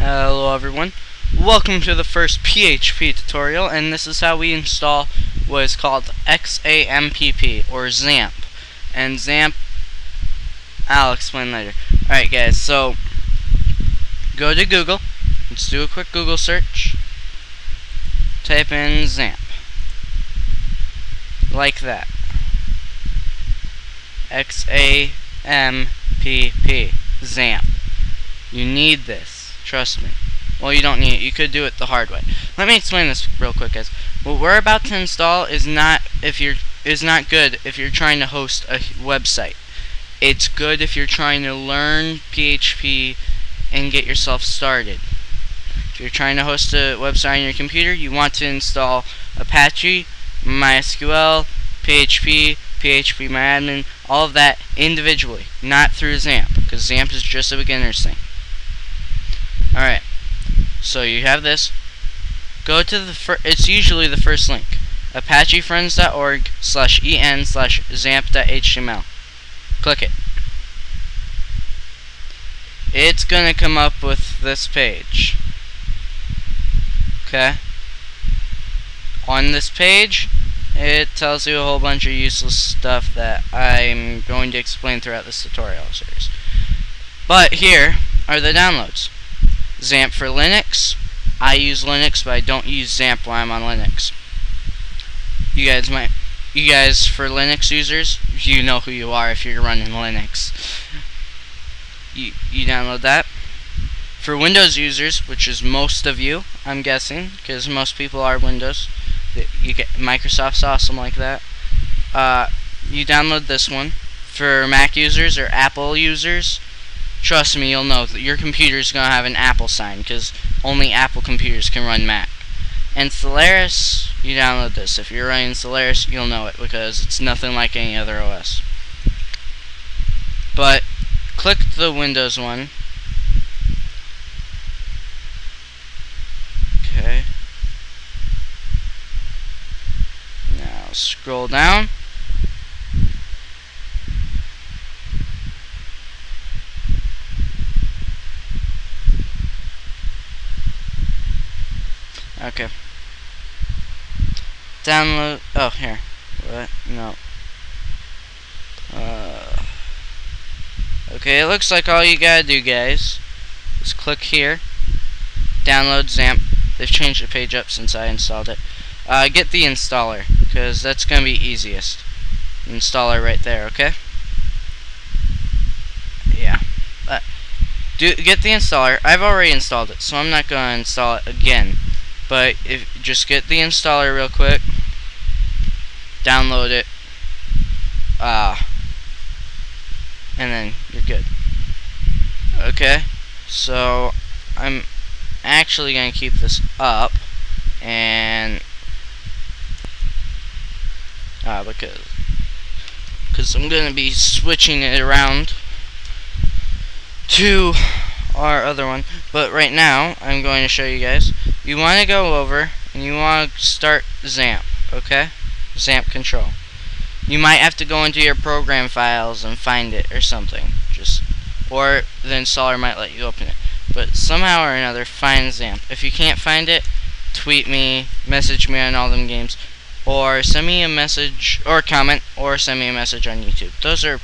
Hello everyone, welcome to the first PHP tutorial, and this is how we install what is called XAMPP or XAMPP. And XAMPP, I'll explain later. Alright guys, so go to Google, let's do a quick Google search, type in XAMPP, like that, XAMPP, XAMPP. You need this. Trust me. Well, you don't need it. You could do it the hard way. Let me explain this real quick, guys. What we're about to install is not good if you're trying to host a website. It's good if you're trying to learn PHP and get yourself started. If you're trying to host a website on your computer, you want to install Apache, MySQL, PHP, PHPMyAdmin, all of that individually, not through XAMPP, because XAMPP is just a beginner's thing. Alright, so you have this. Go to the it's usually the first link, apachefriends.org/en/xampp.html. Click it. It's gonna come up with this page. Okay. On this page, it tells you a whole bunch of useless stuff that I'm going to explain throughout this tutorial series. But here are the downloads. XAMPP for Linux. I use Linux, but I don't use XAMPP when I'm on Linux. You guys for Linux users, you know who you are if you're running Linux. You download that. For Windows users, which is most of you, I'm guessing, because most people are Windows. You get Microsoft's awesome like that. You download this one. For Mac users or Apple users, trust me, you'll know that your computer's gonna have an Apple sign, because only Apple computers can run Mac. And Solaris, you download this. If you're running Solaris, you'll know it, because it's nothing like any other OS. But click the Windows one. Okay. Now scroll down. Okay. Download. Oh, here. What? No. Okay, it looks like all you gotta do, guys, is click here. Download XAMPP. They've changed the page up since I installed it. Get the installer, because that's gonna be easiest. Installer right there. Okay. Yeah. Get the installer. I've already installed it, so I'm not gonna install it again. But just get the installer real quick, download it, and then you're good. Okay, so I'm actually gonna keep this up, and because I'm gonna be switching it around to our other one, but right now I'm going to show you guys. You want to go over and you want to start XAMPP, okay? XAMPP control. You might have to go into your program files and find it or something, or the installer might let you open it. But somehow or another, find XAMPP. If you can't find it, tweet me, message me on all them games, or send me a message or comment, or send me a message on YouTube. Those are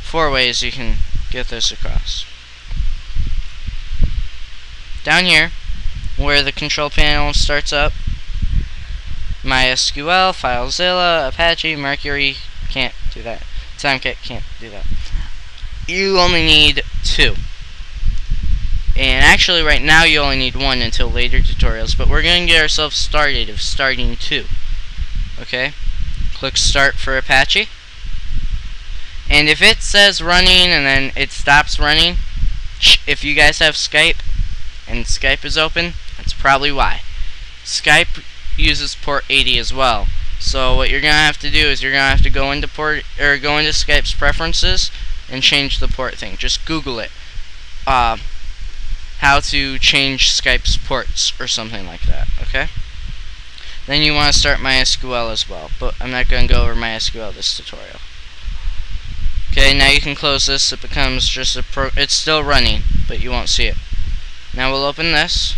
4 ways you can get this across. Down here, where the control panel starts up, MySQL, FileZilla, Apache, Mercury, can't do that. TimeKit, can't do that. You only need 2. And actually right now you only need 1 until later tutorials, but we're going to get ourselves started of starting 2. Okay? Click Start for Apache. And if it says running and then it stops running, if you guys have Skype, and Skype is open, that's probably why. Skype uses port 80 as well. So what you're gonna have to do is you're gonna have to go into Skype's preferences and change the port thing. Just Google it. How to change Skype's ports or something like that. Okay. Then you want to start MySQL as well, but I'm not gonna go over MySQL this tutorial. Okay, now you can close this. It becomes just it's still running, but you won't see it. Now we'll open this,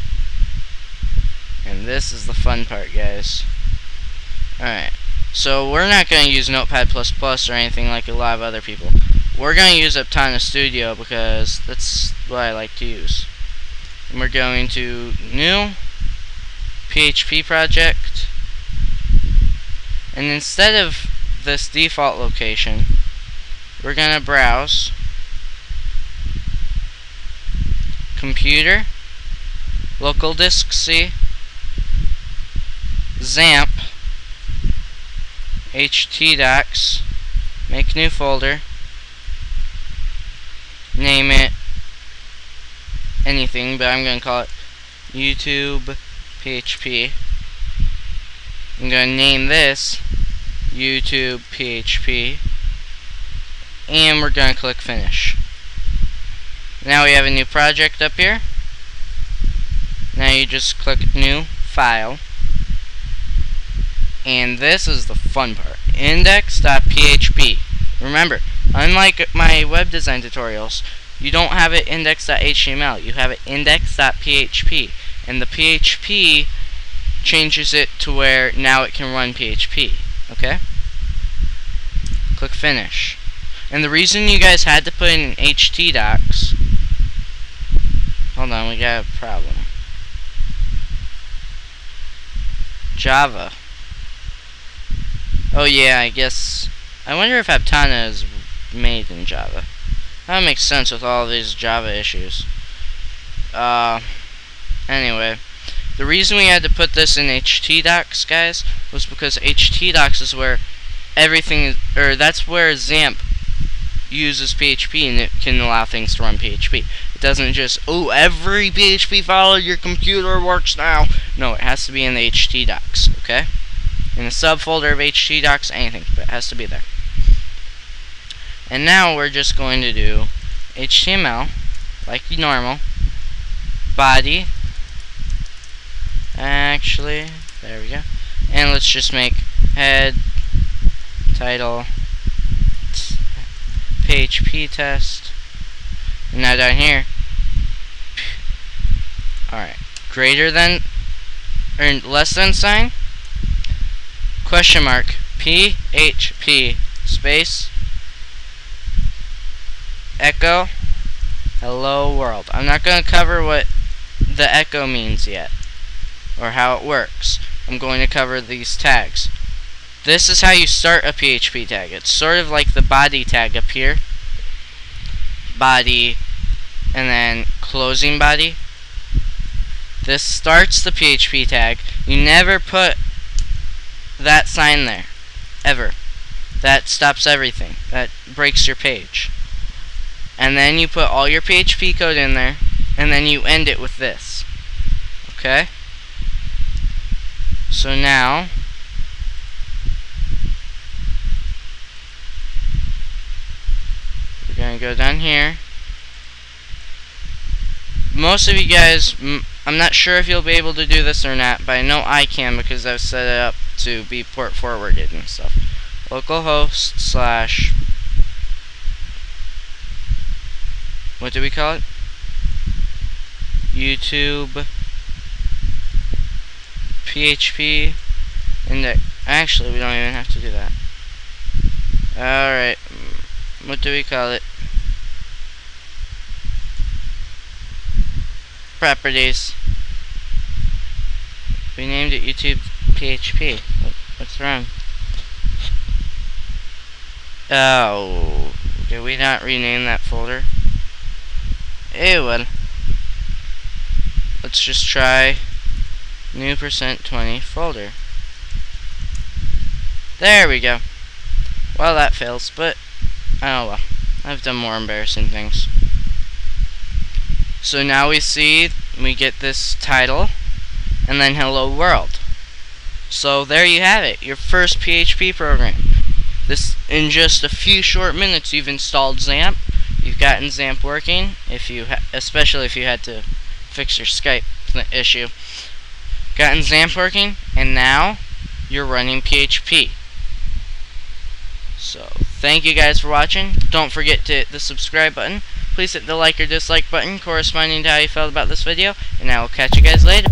and this is the fun part, guys. Alright, so we're not going to use Notepad++ or anything like a lot of other people. We're going to use Aptana Studio because that's what I like to use. And we're going to New, PHP project, and instead of this default location, we're going to browse Computer, Local Disk C, XAMPP, htdocs, make new folder, name it anything, but I'm going to call it YouTube PHP. I'm going to name this YouTube PHP, and we're going to click finish. Now we have a new project up here. Now you just click new file, and this is the fun part, index.php. Remember, unlike my web design tutorials, you don't have it index.html, you have it index.php, and the PHP changes it to where now it can run PHP. Okay? Click finish. And the reason you guys had to put in htdocs, hold on, we got a problem. Java. Oh yeah, I guess, I wonder if Aptana is made in Java. That makes sense with all these Java issues. Anyway, the reason we had to put this in htdocs, guys, was because htdocs is where everything, or that's where XAMPP uses PHP, and it can allow things to run PHP. It doesn't just, oh, every PHP file on your computer works now. No, it has to be in the htdocs, okay? In a subfolder of htdocs, anything, but it has to be there. And now we're just going to do HTML, like normal, body, actually, there we go, and let's just make head, title, PHP test, and now down here, alright, greater than, or less than sign, question mark, PHP, space, echo, hello world. I'm not going to cover what the echo means yet, or how it works. I'm going to cover these tags. This is how you start a PHP tag. It's sort of like the body tag up here. Body, and then closing body. This starts the PHP tag. You never put that sign there, ever. That stops everything. That breaks your page. And then you put all your PHP code in there, and then you end it with this. Okay? So now, we're going to go down here. Most of you guys, I'm not sure if you'll be able to do this or not, but I know I can because I've set it up to be port forwarded and stuff. Localhost slash, what do we call it? YouTube PHP index. Actually, we don't even have to do that. Alright, what do we call it? Properties. We named it YouTube PHP. What's wrong? Oh, did we not rename that folder? Well, let's just try new %20 folder. There we go. Well, that fails, but oh well. I've done more embarrassing things. So now we see we get this title and then hello world. So there you have it, your first PHP program. This, in just a few short minutes, you've installed XAMPP. You've gotten XAMPP working, especially if you had to fix your Skype issue. Gotten XAMPP working, and now you're running PHP. So thank you guys for watching. Don't forget to hit the subscribe button. please hit the like or dislike button corresponding to how you felt about this video, and I will catch you guys later.